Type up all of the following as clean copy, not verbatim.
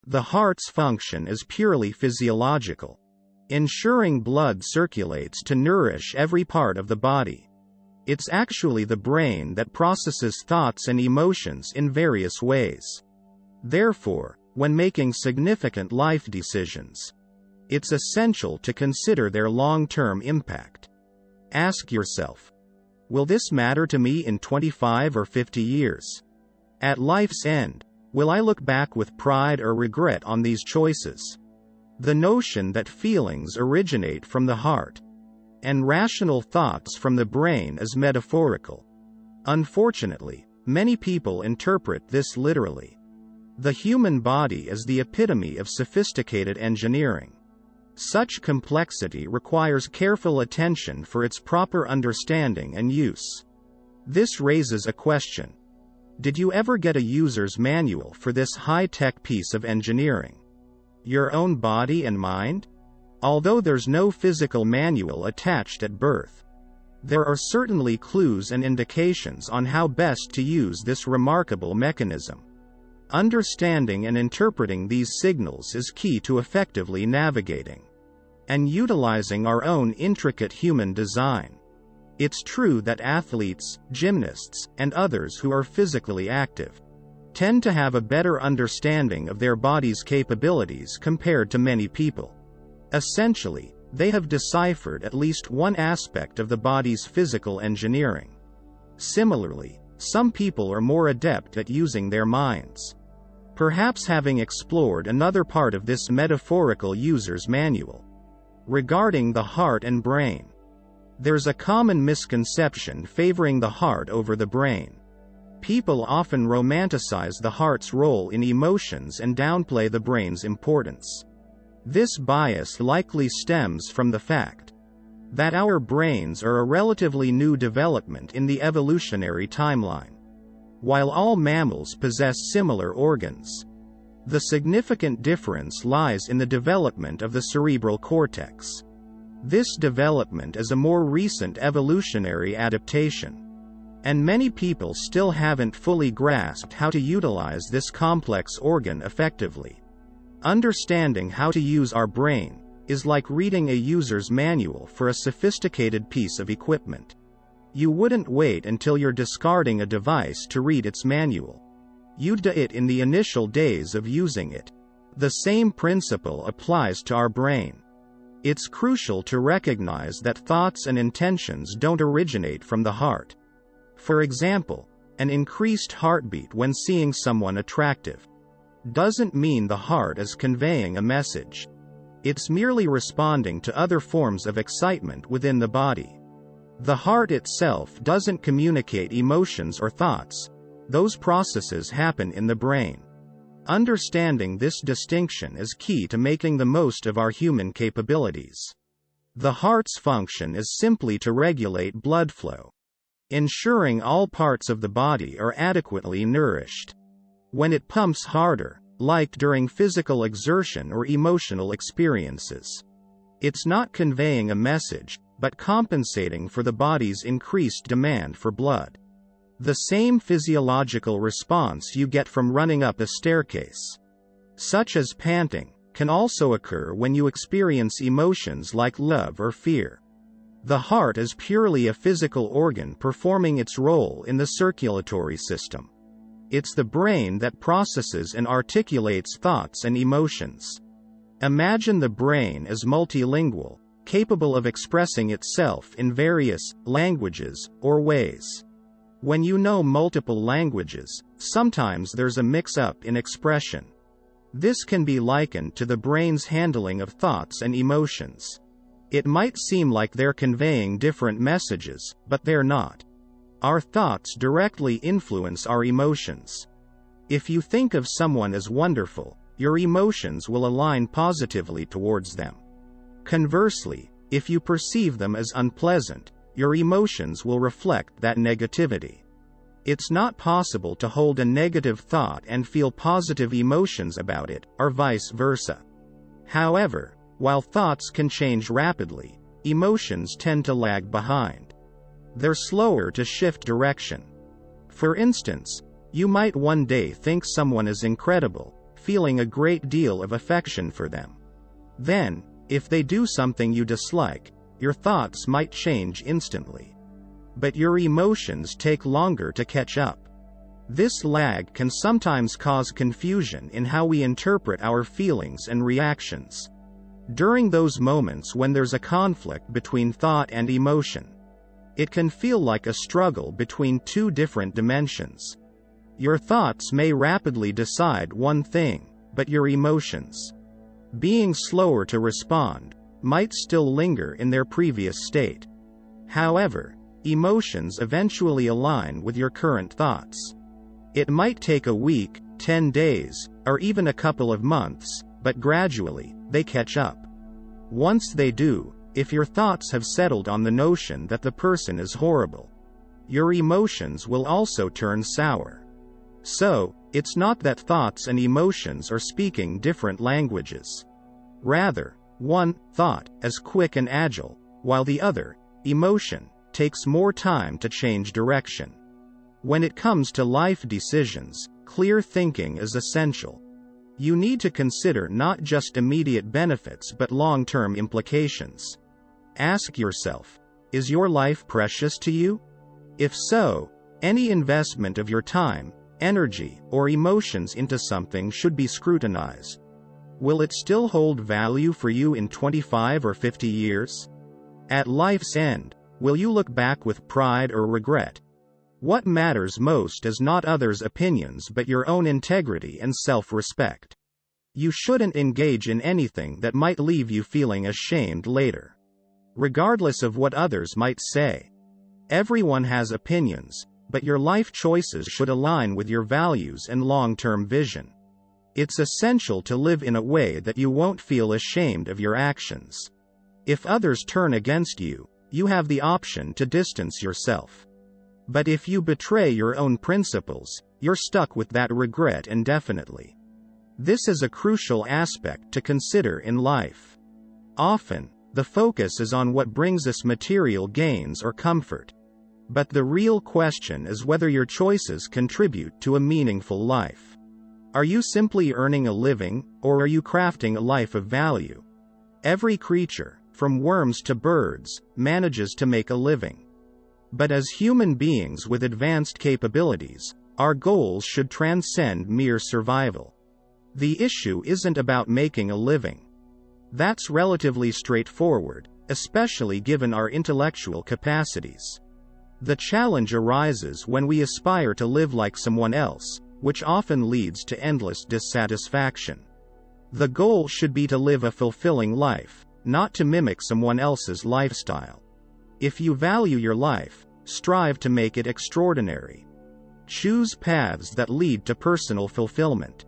The heart's function is purely physiological, ensuring blood circulates to nourish every part of the body. It's actually the brain that processes thoughts and emotions in various ways. Therefore, when making significant life decisions, it's essential to consider their long-term impact. Ask yourself, will this matter to me in 25 or 50 years? At life's end, will I look back with pride or regret on these choices? The notion that feelings originate from the heart, and rational thoughts from the brain is metaphorical. Unfortunately, many people interpret this literally. The human body is the epitome of sophisticated engineering. Such complexity requires careful attention for its proper understanding and use. This raises a question. Did you ever get a user's manual for this high-tech piece of engineering? Your own body and mind? Although there's no physical manual attached at birth, there are certainly clues and indications on how best to use this remarkable mechanism. Understanding and interpreting these signals is key to effectively navigating and utilizing our own intricate human design. It's true that athletes, gymnasts, and others who are physically active tend to have a better understanding of their body's capabilities compared to many people. Essentially, they have deciphered at least one aspect of the body's physical engineering. Similarly, some people are more adept at using their minds, perhaps having explored another part of this metaphorical user's manual. Regarding the heart and brain, there's a common misconception favoring the heart over the brain. People often romanticize the heart's role in emotions and downplay the brain's importance. This bias likely stems from the fact that our brains are a relatively new development in the evolutionary timeline. While all mammals possess similar organs, the significant difference lies in the development of the cerebral cortex. This development is a more recent evolutionary adaptation, and many people still haven't fully grasped how to utilize this complex organ effectively. Understanding how to use our brain is like reading a user's manual for a sophisticated piece of equipment. You wouldn't wait until you're discarding a device to read its manual. You'd do it in the initial days of using it. The same principle applies to our brain. It's crucial to recognize that thoughts and intentions don't originate from the heart. For example, an increased heartbeat when seeing someone attractive doesn't mean the heart is conveying a message. It's merely responding to other forms of excitement within the body. The heart itself doesn't communicate emotions or thoughts. Those processes happen in the brain. Understanding this distinction is key to making the most of our human capabilities. The heart's function is simply to regulate blood flow, ensuring all parts of the body are adequately nourished. When it pumps harder, like during physical exertion or emotional experiences, it's not conveying a message, but compensating for the body's increased demand for blood. The same physiological response you get from running up a staircase, such as panting, can also occur when you experience emotions like love or fear. The heart is purely a physical organ performing its role in the circulatory system. It's the brain that processes and articulates thoughts and emotions. Imagine the brain as multilingual, capable of expressing itself in various languages or ways. When you know multiple languages, sometimes there's a mix-up in expression. This can be likened to the brain's handling of thoughts and emotions. It might seem like they're conveying different messages, but they're not. Our thoughts directly influence our emotions. If you think of someone as wonderful, your emotions will align positively towards them. Conversely, if you perceive them as unpleasant, your emotions will reflect that negativity. It's not possible to hold a negative thought and feel positive emotions about it, or vice versa. However, while thoughts can change rapidly, emotions tend to lag behind. They're slower to shift direction. For instance, you might one day think someone is incredible, feeling a great deal of affection for them. Then, if they do something you dislike, your thoughts might change instantly. But your emotions take longer to catch up. This lag can sometimes cause confusion in how we interpret our feelings and reactions. During those moments when there's a conflict between thought and emotion, it can feel like a struggle between two different dimensions. Your thoughts may rapidly decide one thing, but your emotions, being slower to respond, might still linger in their previous state. However, emotions eventually align with your current thoughts. It might take a week, 10 days, or even a couple of months, but gradually, they catch up. Once they do, if your thoughts have settled on the notion that the person is horrible, your emotions will also turn sour. So, it's not that thoughts and emotions are speaking different languages. Rather, one thought is quick and agile, while the other, emotion, takes more time to change direction. When it comes to life decisions, clear thinking is essential. You need to consider not just immediate benefits but long-term implications. Ask yourself, is your life precious to you? If so, any investment of your time, energy, or emotions into something should be scrutinized. Will it still hold value for you in 25 or 50 years? At life's end, will you look back with pride or regret? What matters most is not others' opinions but your own integrity and self-respect. You shouldn't engage in anything that might leave you feeling ashamed later. Regardless of what others might say. Everyone has opinions, but your life choices should align with your values and long-term vision. It's essential to live in a way that you won't feel ashamed of your actions. If others turn against you, you have the option to distance yourself. But if you betray your own principles, you're stuck with that regret indefinitely. This is a crucial aspect to consider in life. Often, the focus is on what brings us material gains or comfort. But the real question is whether your choices contribute to a meaningful life. Are you simply earning a living, or are you crafting a life of value? Every creature, from worms to birds, manages to make a living. But as human beings with advanced capabilities, our goals should transcend mere survival. The issue isn't about making a living. That's relatively straightforward, especially given our intellectual capacities. The challenge arises when we aspire to live like someone else, which often leads to endless dissatisfaction. The goal should be to live a fulfilling life, not to mimic someone else's lifestyle. If you value your life, strive to make it extraordinary. Choose paths that lead to personal fulfillment.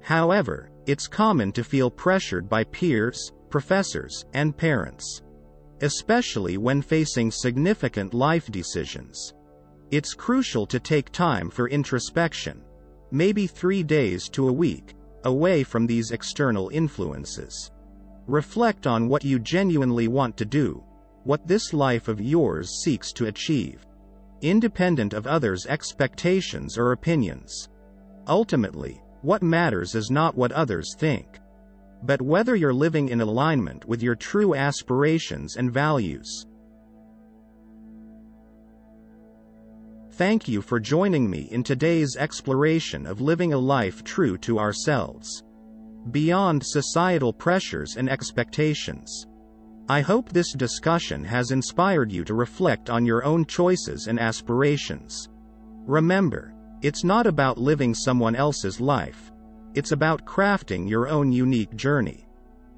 However, it's common to feel pressured by peers, professors, and parents, especially when facing significant life decisions. It's crucial to take time for introspection, maybe 3 days to a week, away from these external influences. Reflect on what you genuinely want to do, what this life of yours seeks to achieve, independent of others' expectations or opinions. Ultimately, what matters is not what others think, but whether you're living in alignment with your true aspirations and values. Thank you for joining me in today's exploration of living a life true to ourselves, beyond societal pressures and expectations. I hope this discussion has inspired you to reflect on your own choices and aspirations. Remember, it's not about living someone else's life. It's about crafting your own unique journey.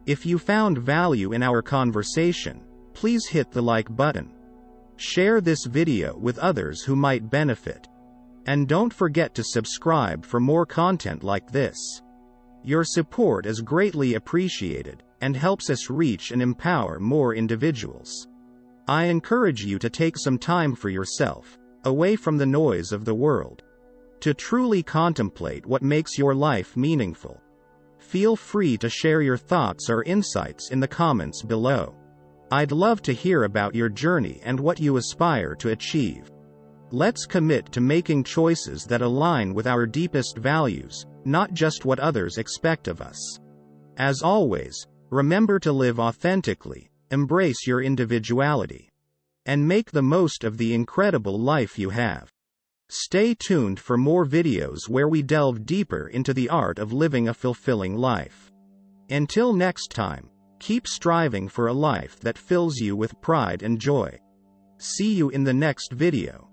If you found value in our conversation, please hit the like button. Share this video with others who might benefit. And don't forget to subscribe for more content like this. Your support is greatly appreciated, and helps us reach and empower more individuals. I encourage you to take some time for yourself, away from the noise of the world, to truly contemplate what makes your life meaningful. Feel free to share your thoughts or insights in the comments below. I'd love to hear about your journey and what you aspire to achieve. Let's commit to making choices that align with our deepest values, not just what others expect of us. As always, remember to live authentically, embrace your individuality, and make the most of the incredible life you have. Stay tuned for more videos where we delve deeper into the art of living a fulfilling life. Until next time, keep striving for a life that fills you with pride and joy. See you in the next video.